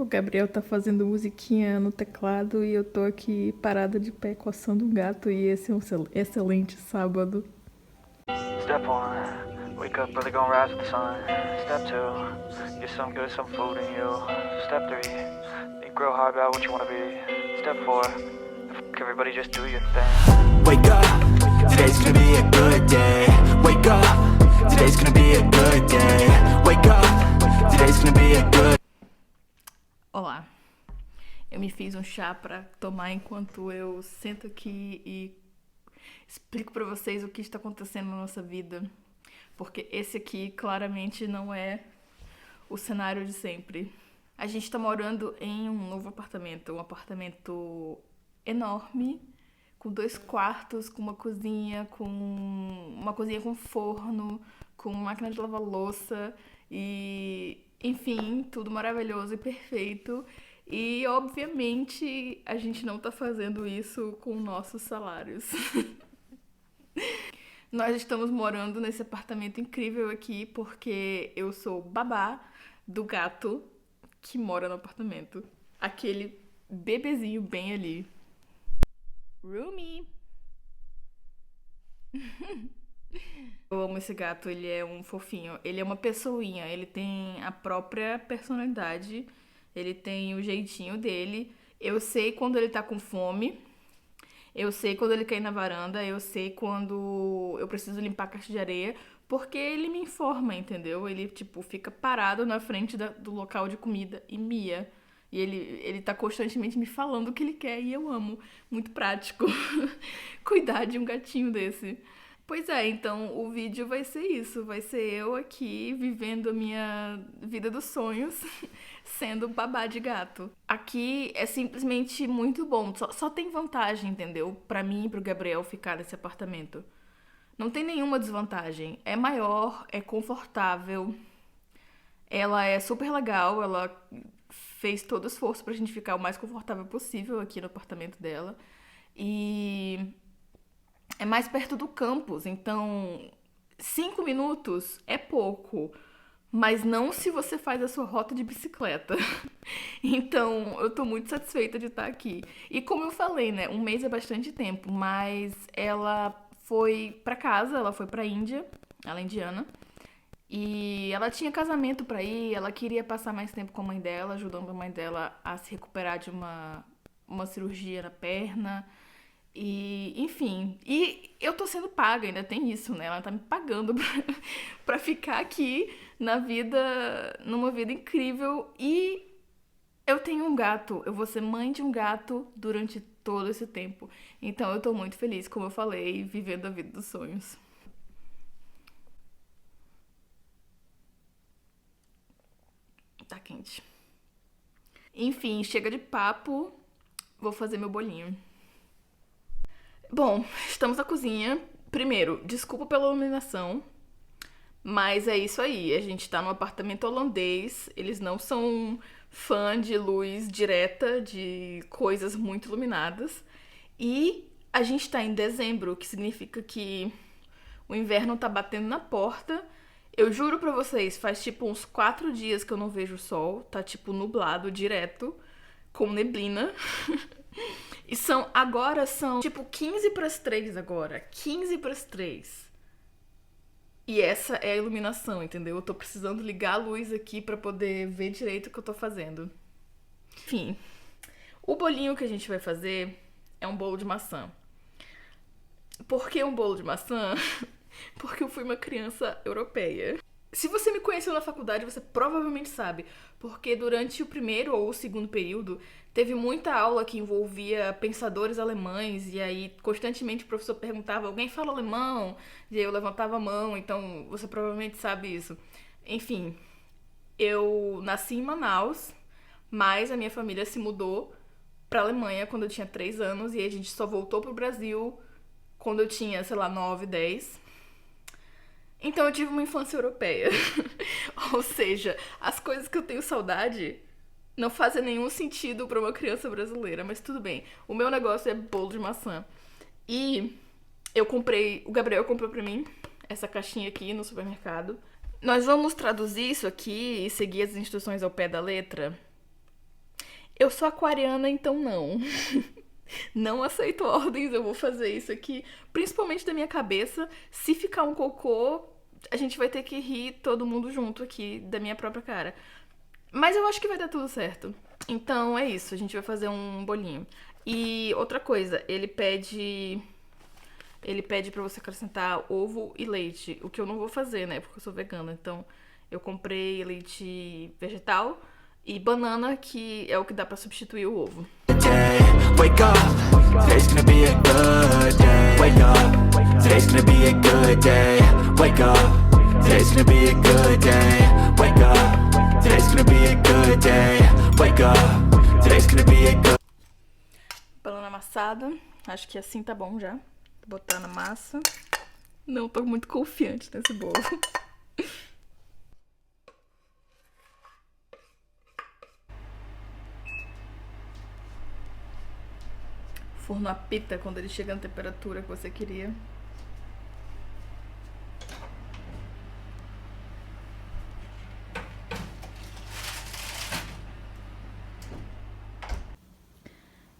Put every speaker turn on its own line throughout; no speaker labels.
O Gabriel tá fazendo musiquinha no teclado e eu tô aqui parada de pé coçando um gato e esse é um excelente sábado.
Step one, wake up early, gonna rise with the sun. Step two, get some good, some food in you. Step three, think real hard about what you wanna be. Step four, everybody just do your thing.
Wake up, today's gonna be a good day. Wake up, today's gonna be a good day. Wake up, today's gonna be a good.
Olá, eu me fiz um chá pra tomar enquanto eu sento aqui e explico pra vocês o que está acontecendo na nossa vida, porque esse aqui claramente não é o cenário de sempre. A gente tá morando em um novo apartamento, um apartamento enorme, com 2 quartos, com uma cozinha com forno, com máquina de lavar louça e, enfim, tudo maravilhoso e perfeito. E, obviamente, a gente não tá fazendo isso com nossos salários. Nós estamos morando nesse apartamento incrível aqui porque eu sou babá do gato que mora no apartamento. Aquele bebezinho bem ali. Rumi! Eu amo esse gato, ele é um fofinho. Ele é uma pessoinha, ele tem a própria personalidade, ele tem o jeitinho dele. Eu sei quando ele tá com fome, eu sei quando ele quer ir na varanda, eu sei quando eu preciso limpar a caixa de areia, porque ele me informa, entendeu? Ele, tipo, fica parado na frente do local de comida e mia. E ele tá constantemente me falando o que ele quer e eu amo. Muito prático cuidar de um gatinho desse. Pois é, então o vídeo vai ser isso. Vai ser eu aqui vivendo a minha vida dos sonhos, sendo babá de gato. Aqui é simplesmente muito bom. Só tem vantagem, entendeu? Pra mim e pro Gabriel ficar nesse apartamento. Não tem nenhuma desvantagem. É maior, é confortável. Ela é super legal, ela fez todo o esforço pra gente ficar o mais confortável possível aqui no apartamento dela. E é mais perto do campus, então 5 minutos é pouco, mas não se você faz a sua rota de bicicleta. Então eu tô muito satisfeita de estar aqui. E como eu falei, né, 1 mês é bastante tempo, mas ela foi pra casa, ela foi pra Índia, ela é indiana. E ela tinha casamento pra ir, ela queria passar mais tempo com a mãe dela, ajudando a mãe dela a se recuperar de uma cirurgia na perna. E, enfim. E eu tô sendo paga, ainda tem isso, né? Ela tá me pagando pra ficar aqui numa vida incrível. E eu tenho um gato, eu vou ser mãe de um gato durante todo esse tempo. Então eu tô muito feliz, como eu falei, vivendo a vida dos sonhos. Tá quente. Enfim, chega de papo. Vou fazer meu bolinho. Bom, estamos na cozinha. Primeiro, desculpa pela iluminação, mas é isso aí. A gente tá num apartamento holandês. Eles não são fã de luz direta, de coisas muito iluminadas. E a gente tá em dezembro, o que significa que o inverno tá batendo na porta. Eu juro pra vocês, faz tipo uns 4 dias que eu não vejo o sol. Tá tipo nublado direto, com neblina. E agora são tipo 15 para as 3 agora. 15 para as 3. E essa é a iluminação, entendeu? Eu tô precisando ligar a luz aqui pra poder ver direito o que eu tô fazendo. Enfim, o bolinho que a gente vai fazer é um bolo de maçã. Por que um bolo de maçã? Porque eu fui uma criança europeia. Se você me conheceu na faculdade, você provavelmente sabe, porque durante o primeiro ou o segundo período teve muita aula que envolvia pensadores alemães, e aí constantemente o professor perguntava: alguém fala alemão? E aí eu levantava a mão, então você provavelmente sabe isso. Enfim, eu nasci em Manaus, mas a minha família se mudou pra Alemanha quando eu tinha 3 anos, e aí a gente só voltou pro Brasil quando eu tinha, sei lá, 9, 10. Então eu tive uma infância europeia. Ou seja, as coisas que eu tenho saudade não fazem nenhum sentido pra uma criança brasileira, mas tudo bem. O meu negócio é bolo de maçã. E o Gabriel comprou pra mim essa caixinha aqui no supermercado. Nós vamos traduzir isso aqui e seguir as instruções ao pé da letra. Eu sou aquariana, então não. Não aceito ordens, eu vou fazer isso aqui, principalmente da minha cabeça. Se ficar um cocô, a gente vai ter que rir todo mundo junto aqui da minha própria cara. Mas eu acho que vai dar tudo certo. Então é isso, a gente vai fazer um bolinho. E outra coisa, ele pede pra você acrescentar ovo e leite, o que eu não vou fazer, né, porque eu sou vegana. Então eu comprei leite vegetal e banana, que é o que dá pra substituir o ovo.
Day, wake up, today's gonna be a good day. Wake up, today's gonna be a good day. Wake up, today's gonna be a good day. Wake up, today's gonna be a good day. Wake up, today's gonna be a good.
Banana amassada, acho que assim tá bom já. Vou botar na massa. Não tô muito confiante nesse bolo. O forno apita quando ele chega na temperatura que você queria.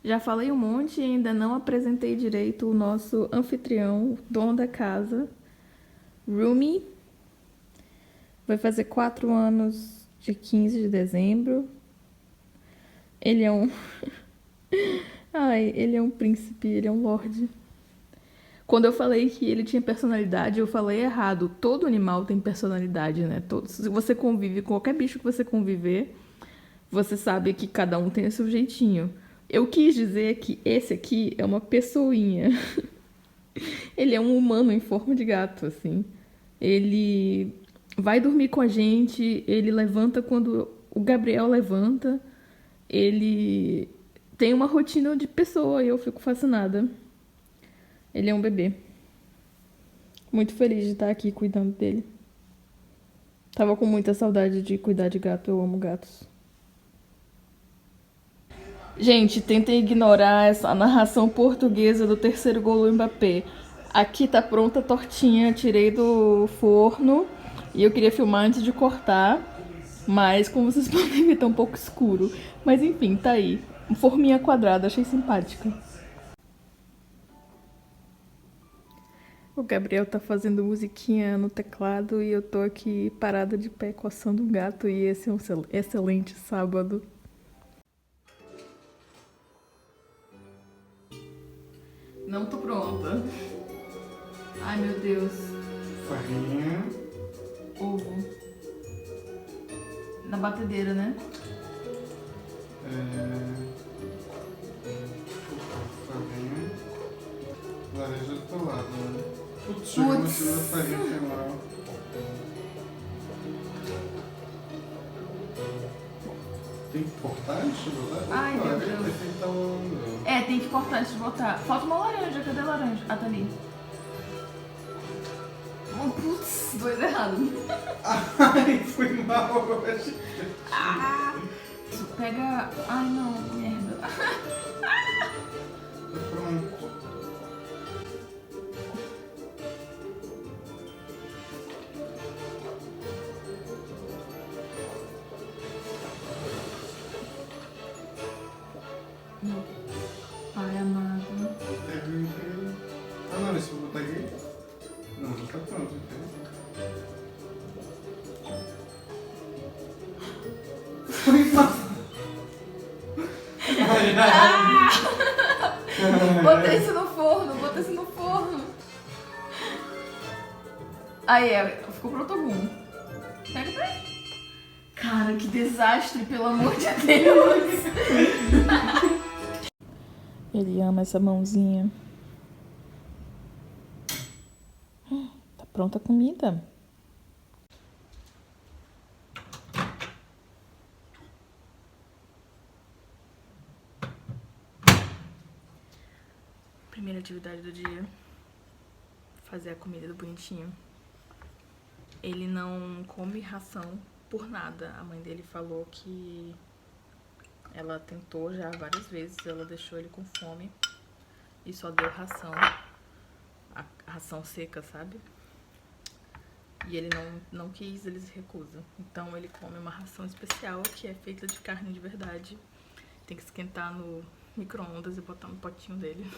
Já falei um monte e ainda não apresentei direito o nosso anfitrião, dono da casa, Rumi. Vai fazer 4 anos de 15 de dezembro. Ele é um... Ai, ele é um príncipe, ele é um lorde. Quando eu falei que ele tinha personalidade, eu falei errado. Todo animal tem personalidade, né? Se você convive com qualquer bicho que você conviver, você sabe que cada um tem o seu jeitinho. Eu quis dizer que esse aqui é uma pessoinha. Ele é um humano em forma de gato, assim. Ele vai dormir com a gente, ele levanta quando o Gabriel levanta. Ele tem uma rotina de pessoa e eu fico fascinada. Ele é um bebê. Muito feliz de estar aqui cuidando dele. Tava com muita saudade de cuidar de gato, eu amo gatos. Gente, tentem ignorar essa narração portuguesa do terceiro gol do Mbappé. Aqui tá pronta a tortinha, tirei do forno e eu queria filmar antes de cortar, mas como vocês podem ver tá um pouco escuro. Mas enfim, tá aí. Forminha quadrada, achei simpática. O Gabriel tá fazendo musiquinha no teclado e eu tô aqui parada de pé coçando um gato e esse é um excelente sábado. Não tô pronta. Ai, meu Deus.
Farinha.
Ovo. Na batedeira, né?
Farinha. Laranja do teu lado, né? Putz, jogou na cima da farinha, foi mal. Tem que cortar antes de botar?
Ai, meu Deus.
Tem que estar rolando.
É, tem que cortar antes de botar. Falta uma laranja, cadê a laranja? Ah, tá ali. Oh, putz, 2 errados.
Ai, foi mal hoje.
Isso pega... Ai, não, merda.
Pronto.
Ai, amado.
Ah, não, esse eu vou botar aqui. Não, já tá pronto, entendeu? Foi mal.
Botei isso no forno, botei isso no forno. Aí, ficou pronto algum. Pega pra aí. Cara, que desastre, pelo amor de Deus. Ele ama essa mãozinha. Tá pronta a comida. Primeira atividade do dia. Fazer a comida do bonitinho. Ele não come ração por nada. A mãe dele falou que ela tentou já várias vezes, ela deixou ele com fome e só deu ração, a ração seca, sabe? E ele não quis, ele se recusa. Então ele come uma ração especial que é feita de carne de verdade. Tem que esquentar no micro-ondas e botar no potinho dele.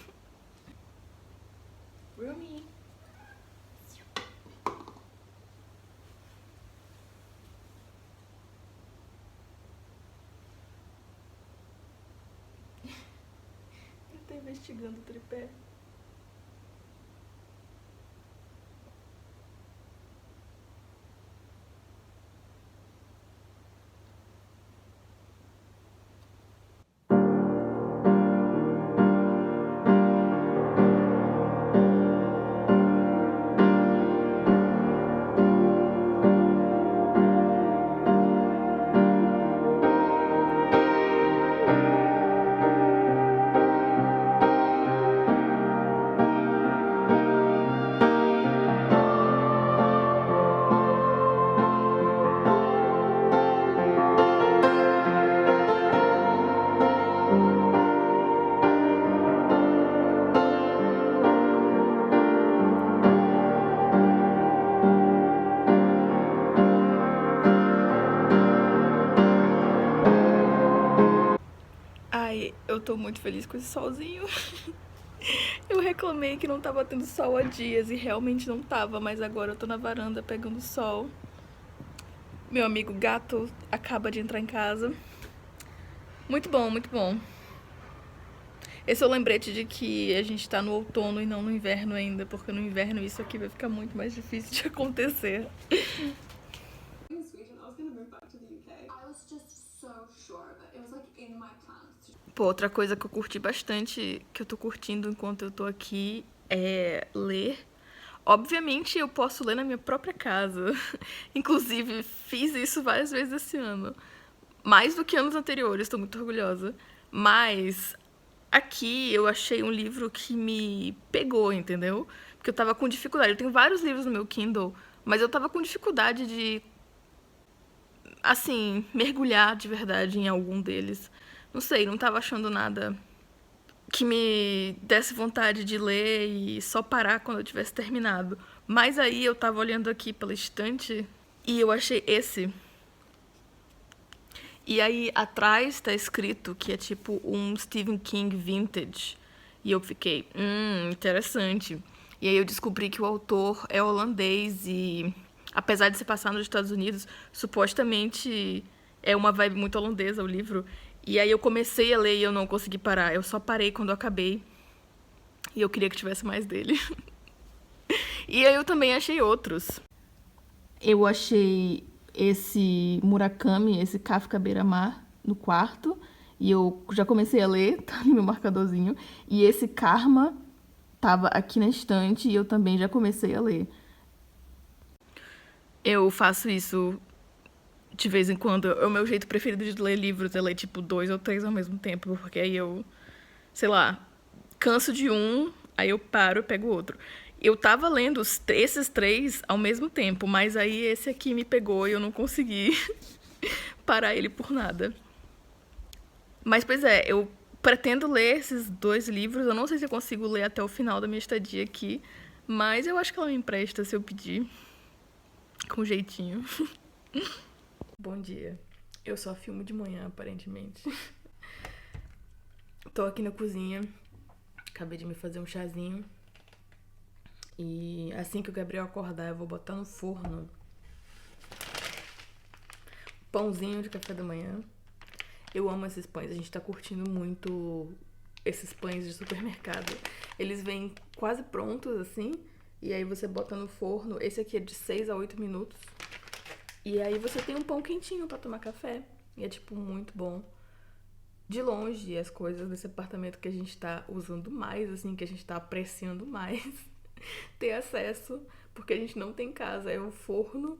Rumi. Ele tá investigando o tripé. Ai, eu tô muito feliz com esse solzinho. Eu reclamei que não tava tendo sol há dias e realmente não tava, mas agora eu tô na varanda pegando sol. Meu amigo gato acaba de entrar em casa. Muito bom, muito bom. Esse é o lembrete de que a gente tá no outono e não no inverno ainda, porque no inverno isso aqui vai ficar muito mais difícil de acontecer.
In Sweden, I was gonna move back to the UK. I was just so sure of it. It was like in my plans.
Pô, outra coisa que eu curti bastante, que eu tô curtindo enquanto eu tô aqui, é ler. Obviamente eu posso ler na minha própria casa. Inclusive, fiz isso várias vezes esse ano. Mais do que anos anteriores, tô muito orgulhosa. Mas aqui eu achei um livro que me pegou, entendeu? Porque eu tava com dificuldade. Eu tenho vários livros no meu Kindle, mas eu tava com dificuldade de, assim, mergulhar de verdade em algum deles. Não sei, não tava achando nada que me desse vontade de ler e só parar quando eu tivesse terminado. Mas aí eu tava olhando aqui pela estante e eu achei esse. E aí atrás tá escrito que é tipo um Stephen King vintage. E eu fiquei, interessante. E aí eu descobri que o autor é holandês e, apesar de se passar nos Estados Unidos, supostamente é uma vibe muito holandesa o livro. E aí eu comecei a ler e eu não consegui parar. Eu só parei quando eu acabei. E eu queria que tivesse mais dele. E aí eu também achei outros. Eu achei esse Murakami, esse Kafka Beira-Mar, no quarto. E eu já comecei a ler, tá no meu marcadorzinho. E esse Karma tava aqui na estante e eu também já comecei a ler. Eu faço isso de vez em quando. É o meu jeito preferido de ler livros, é ler tipo 2 ou 3 ao mesmo tempo, porque aí eu, sei lá, canso de um, aí eu paro e pego outro. Eu tava lendo esses 3 ao mesmo tempo, mas aí esse aqui me pegou e eu não consegui parar ele por nada. Mas, pois é, eu pretendo ler esses 2 livros. Eu não sei se eu consigo ler até o final da minha estadia aqui, mas eu acho que ela me empresta se eu pedir. Com jeitinho. Bom dia. Eu só filmo de manhã, aparentemente. Tô aqui na cozinha. Acabei de me fazer um chazinho. E assim que o Gabriel acordar, eu vou botar no forno pãozinho de café da manhã. Eu amo esses pães. A gente tá curtindo muito esses pães de supermercado. Eles vêm quase prontos, assim. E aí você bota no forno. Esse aqui é de 6 a 8 minutos. E aí você tem um pão quentinho pra tomar café. E é, tipo, muito bom. De longe, as coisas desse apartamento que a gente tá usando mais, assim, que a gente tá apreciando mais ter acesso, porque a gente não tem casa. É o forno,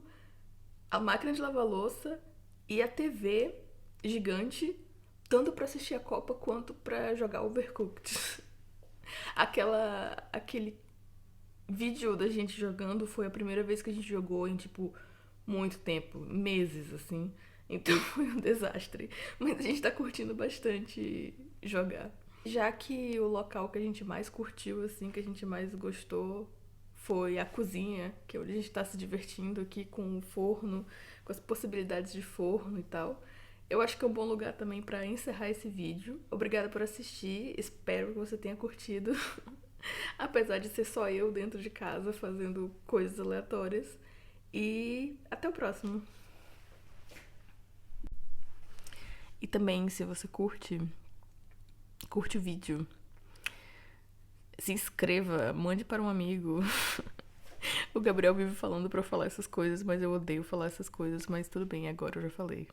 a máquina de lavar louça e a TV gigante, tanto pra assistir a Copa quanto pra jogar Overcooked. Aquele vídeo da gente jogando foi a primeira vez que a gente jogou em, tipo, muito tempo, meses, assim. Então foi um desastre. Mas a gente tá curtindo bastante jogar. Já que o local que a gente mais curtiu, assim, que a gente mais gostou, foi a cozinha, que é onde a gente tá se divertindo aqui com o forno, com as possibilidades de forno e tal. Eu acho que é um bom lugar também pra encerrar esse vídeo. Obrigada por assistir, espero que você tenha curtido. Apesar de ser só eu dentro de casa fazendo coisas aleatórias. E até o próximo. E também, se você curte o vídeo, se inscreva, mande para um amigo. O Gabriel vive falando pra eu falar essas coisas, mas eu odeio falar essas coisas, mas tudo bem, agora eu já falei.